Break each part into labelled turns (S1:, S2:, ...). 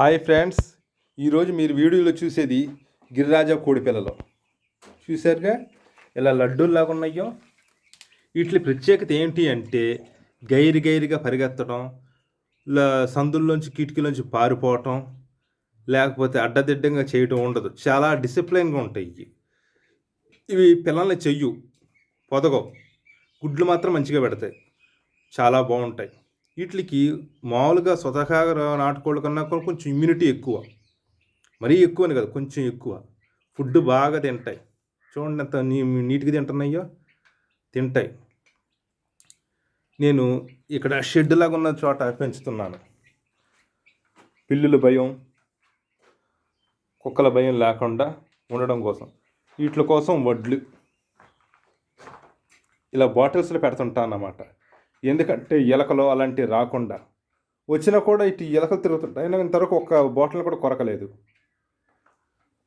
S1: Hi friends, ఈరోజు మీరు వీడియోలో చూసేది గిరిరాజా కోడి పిల్లలు చూశారుగా ఇలా లడ్డూల్లాగా ఉన్నాయో. వీటి ప్రత్యేకత ఏంటి అంటే గైరిగా పరిగెత్తడం, సందుల్లోంచి కిటికీలోంచి పారిపోవటం, లేకపోతే అడ్డదిడ్డంగా చేయటం ఉండదు. చాలా డిసిప్లిన్గా ఉంటాయి. ఇవి పిల్లల్ని చెయ్యు పొదగవు, గుడ్లు మాత్రం మంచిగా పెడతాయి, చాలా బాగుంటాయి. వీటికి మామూలుగా స్వతహాగా నాటుకోళ్ళ కన్నా కొంచెం ఇమ్యూనిటీ ఎక్కువ, మరీ ఎక్కువ అని కదా, కొంచెం ఎక్కువ. ఫుడ్ బాగా తింటాయి. చూడండి ఎంత నీట్గా తింటున్నాయో, తింటాయి. నేను ఇక్కడ షెడ్ లాగా ఉన్న చోట పెంచుతున్నాను. పిల్లుల భయం, కుక్కల భయం లేకుండా ఉండడం కోసం వీటి కోసం వడ్లు ఇలా బాటిల్స్లో పెడుతుంటాను అన్నమాట. ఎందుకంటే ఎలకలు అలాంటివి రాకుండా. వచ్చినా కూడా ఇటు ఎలకలు తిరుగుతుంటాయి. అయినా ఇంతవరకు ఒక్క బాటిల్ కూడా కొరకలేదు.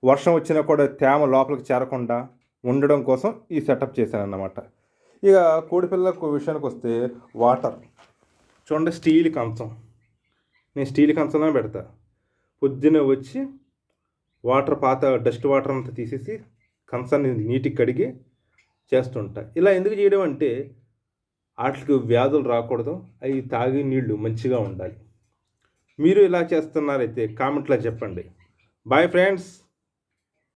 S1: వర్షం వచ్చినా కూడా తేమ లోపలికి చేరకుండా ఉండడం కోసం ఈ సెటప్ చేశాను అన్నమాట. ఇక కోడిపిల్ల విషయానికి వస్తే వాటర్ చూడండి, స్టీల్ కంచం. నేను స్టీల్ కంచంలో పెడతా. పొద్దున్నే వచ్చి వాటర్, పాత డస్ట్ వాటర్ అంతా తీసేసి కంచాన్ని నీటికి కడిగి చేస్తుంటా. ఇలా ఎందుకు చేయడం అంటే వాటికి వ్యాధులు రాకూడదు, అవి తాగే నీళ్లు మంచిగా ఉండాలి. మీరు ఇలా చేస్తున్నారైతే కామెంట్లో చెప్పండి. Bye friends.